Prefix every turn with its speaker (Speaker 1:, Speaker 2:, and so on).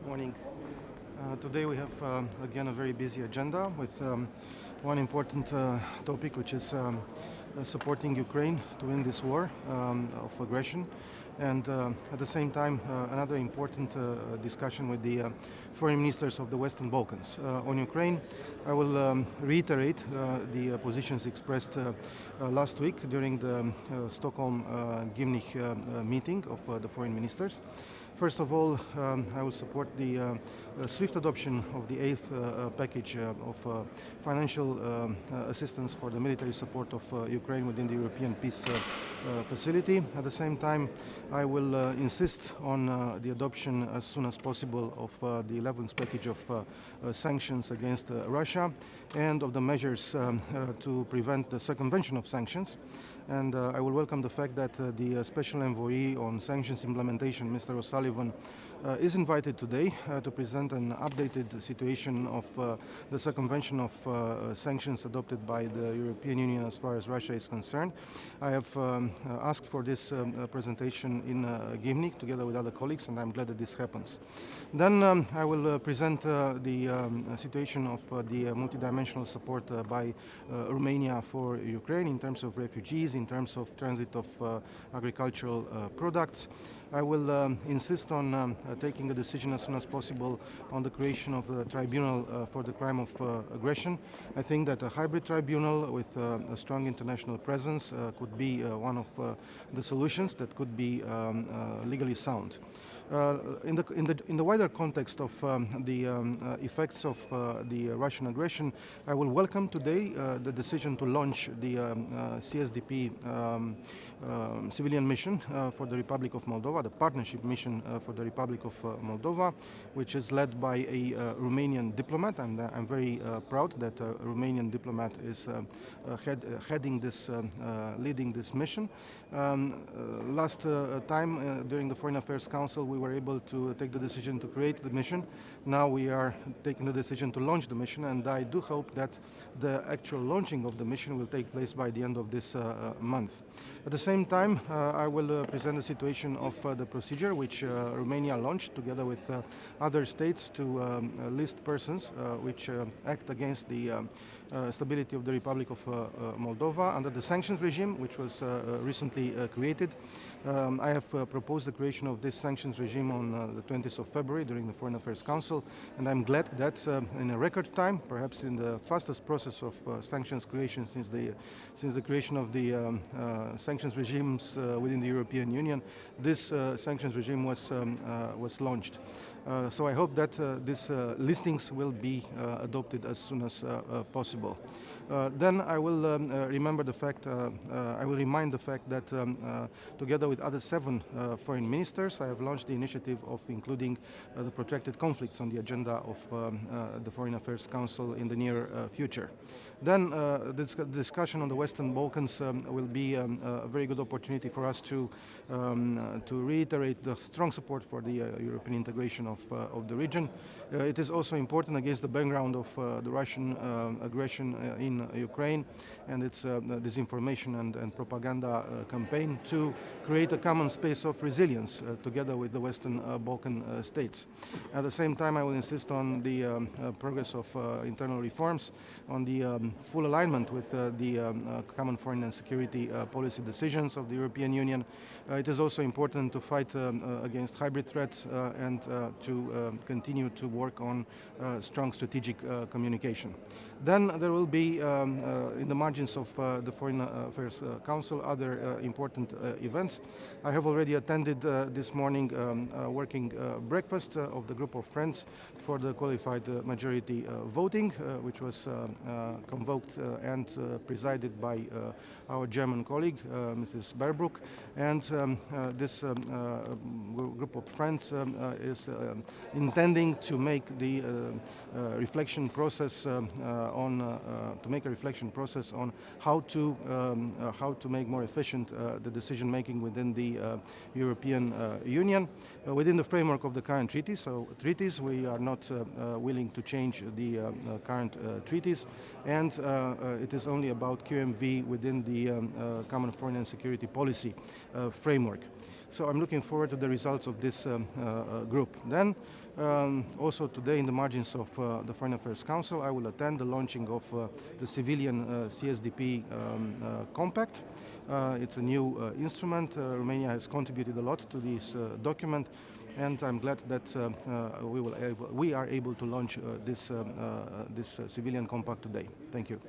Speaker 1: Morning. Today we have again a very busy agenda with one important topic, which is supporting Ukraine to win this war of aggression, and at the same time another important discussion with the foreign ministers of the Western Balkans. On Ukraine, I will reiterate the positions expressed last week during the Stockholm Gimnich meeting of the foreign ministers. First of all, I will support the swift adoption of the eighth package of financial assistance for the military support of Ukraine within the European Peace Facility. At the same time, I will insist on the adoption as soon as possible of the 11th package of sanctions against Russia and of the measures to prevent the circumvention of sanctions. And I will welcome the fact that the Special Envoy on Sanctions Implementation, Mr. O'Sullivan, is invited today to present an updated situation of the circumvention of sanctions adopted by the European Union as far as Russia is concerned. I have asked for this presentation in Gimnich together with other colleagues, and I'm glad that this happens. Then I will present the situation of the multidimensional support by Romania for Ukraine in terms of refugees, in terms of transit of agricultural products. I will insist on taking a decision as soon as possible on the creation of a tribunal for the crime of aggression. I think that a hybrid tribunal with a strong international presence could be one of the solutions that could be legally sound. In the wider context of the effects of the Russian aggression, I will welcome today the decision to launch the CSDP civilian mission for the Republic of Moldova, the partnership mission for the Republic of Moldova, which is led by a Romanian diplomat, and I'm very proud that a Romanian diplomat is heading this, leading this mission. Last time during the Foreign Affairs Council, we were able to take the decision to create the mission. Now we are taking the decision to launch the mission, and I do hope that the actual launching of the mission will take place by the end of this month. At the same time, I will present the situation of the procedure which Romania launched together with other states to list persons which act against the stability of the Republic of Moldova under the sanctions regime, which was recently created. I have proposed the creation of this sanctions regime on the 20th of February during the Foreign Affairs Council, and I'm glad that in a record time, perhaps in the fastest process of sanctions creation since the creation of the sanctions regimes within the European Union, this sanctions regime was launched. So I hope that these listings will be adopted as soon as possible. Then I will remind the fact that together with other 7 foreign ministers, I have launched the initiative of including the protracted conflicts on the agenda of the Foreign Affairs Council in the near future. Then the discussion on the Western Balkans will be a very good opportunity for us to reiterate the strong support for the European integration of the region. It is also important against the background of the Russian aggression in Ukraine and its disinformation and propaganda campaign to create a common space of resilience together with the Western Balkan states. At the same time, I will insist on the progress of internal reforms, on the full alignment with the common foreign and security policy decisions of the European Union. It is also important to fight against hybrid threats and to continue to work on strong strategic communication. Then there will be, in the margins of the Foreign Affairs Council, other important events. I have already attended this morning working breakfast of the group of friends for the qualified majority voting, which was convoked and presided by our German colleague, Mrs. Baerbock. And this group of friends is intending to make the reflection process on how to make more efficient the decision making within the European Union within the framework of the current treaties. So treaties, we are not willing to change the current treaties, and it is only about QMV within the common foreign and security policy framework. So I'm looking forward to the results of this group. Then, also today in the margins of the Foreign Affairs Council, I will attend the launching of the civilian CSDP compact. It's a new instrument. Romania has contributed a lot to this document, and I'm glad that we are able to launch this civilian compact today. Thank you.